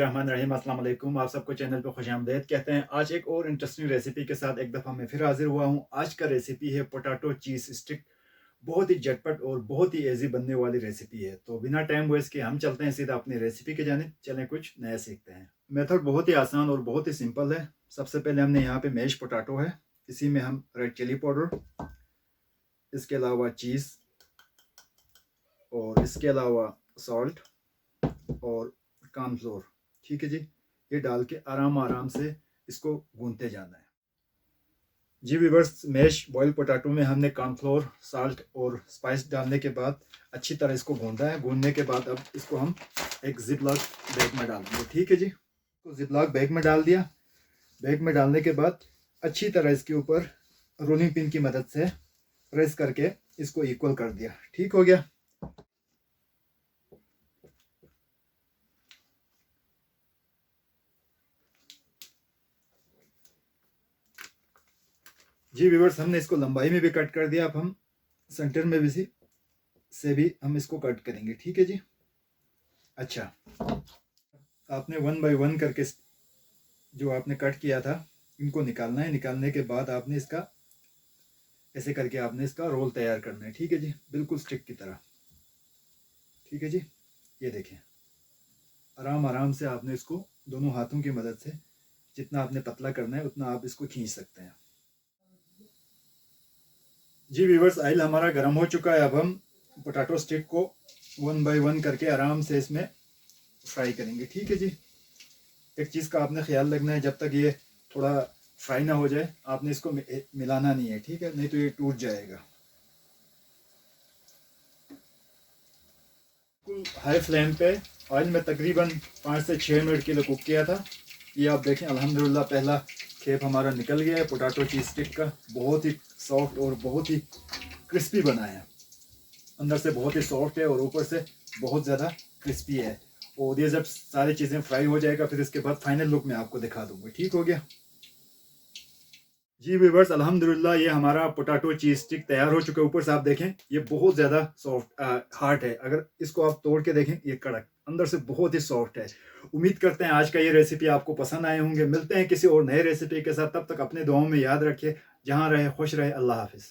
रहमान रहीम, अस्सलाम वालेकुम। आप सबको चैनल पे खुशामदीद कहते हैं। आज एक और इंटरेस्टिंग रेसिपी के साथ एक दफ़ा मैं फिर हाजिर हुआ हूँ। आज का रेसिपी है पोटैटो चीज़ स्टिक। बहुत ही झटपट और बहुत ही ईजी बनने वाली रेसिपी है। तो बिना टाइम वेस्ट के हम चलते हैं सीधा अपनी रेसिपी के जानिब। चलें कुछ नया सीखते हैं। मेथड बहुत ही आसान और बहुत ही सिंपल है। सबसे पहले हमने यहाँ पे मैश पोटैटो है, इसी में हम रेड चिली पाउडर, इसके अलावा चीज़ और इसके अलावा सॉल्ट और कॉर्नफ्लोर, ठीक है जी, ये डाल के आराम आराम से इसको गूंथते जाना है। जी वीवर्स, मैश बॉयल पोटैटो में हमने कॉर्नफ्लोर, साल्ट और स्पाइस डालने के बाद अच्छी तरह इसको गूंदा है। गूंदने के बाद अब इसको हम एक जिपलॉक बैग में डाल देंगे, ठीक है जी। तो जिपलॉक बैग में डाल दिया। बैग में डालने के बाद अच्छी तरह इसके ऊपर रोलिंग पिन की मदद से प्रेस करके इसको इक्वल कर दिया। ठीक हो गया। जी व्यूवर्स, हमने इसको लंबाई में भी कट कर दिया। अब हम सेंटर में भी से भी हम इसको कट करेंगे, ठीक है जी। अच्छा, आपने वन बाय वन करके जो आपने कट किया था इनको निकालना है। निकालने के बाद आपने इसका ऐसे करके आपने इसका रोल तैयार करना है, ठीक है जी, बिल्कुल स्टिक की तरह। ठीक है जी, ये देखें, आराम आराम से आपने इसको दोनों हाथों की मदद से जितना आपने पतला करना है उतना आप इसको खींच सकते हैं। जी व्यूवर्स, ऑयल हमारा गर्म हो चुका है। अब हम पोटैटो स्टिक को वन बाय वन करके आराम से इसमें फ्राई करेंगे, ठीक है जी। एक चीज़ का आपने ख्याल रखना है, जब तक ये थोड़ा फ्राई ना हो जाए आपने इसको मिलाना नहीं है, ठीक है, नहीं तो ये टूट जाएगा। हाई फ्लेम पे ऑयल में तकरीबन 5 से 6 मिनट के लिए कुक किया था। ये आप देखें, अल्हम्दुलिल्लाह पहला खेप हमारा निकल गया है। पोटैटो चीज़ स्टिक का बहुत ही सॉफ्ट और बहुत ही क्रिस्पी बना है। अंदर से बहुत ही सॉफ्ट है और ऊपर से बहुत ज़्यादा क्रिस्पी है। और ये जब सारी चीज़ें फ्राई हो जाएगा फिर इसके बाद फाइनल लुक मैं आपको दिखा दूँगा। ठीक हो गया। जी व्यूवर्स, अल्हम्दुलिल्लाह ये हमारा पोटैटो चीज़ स्टिक तैयार हो चुका है। ऊपर से आप देखें ये बहुत ज़्यादा सॉफ्ट हार्ड है। अगर इसको आप तोड़ के देखें ये कड़क, अंदर से बहुत ही सॉफ्ट है। उम्मीद करते हैं आज का ये रेसिपी आपको पसंद आए होंगे। मिलते हैं किसी और नए रेसिपी के साथ, तब तक अपने दुआओं में याद रखिए। जहाँ रहे खुश रहे। अल्लाह हाफिज़।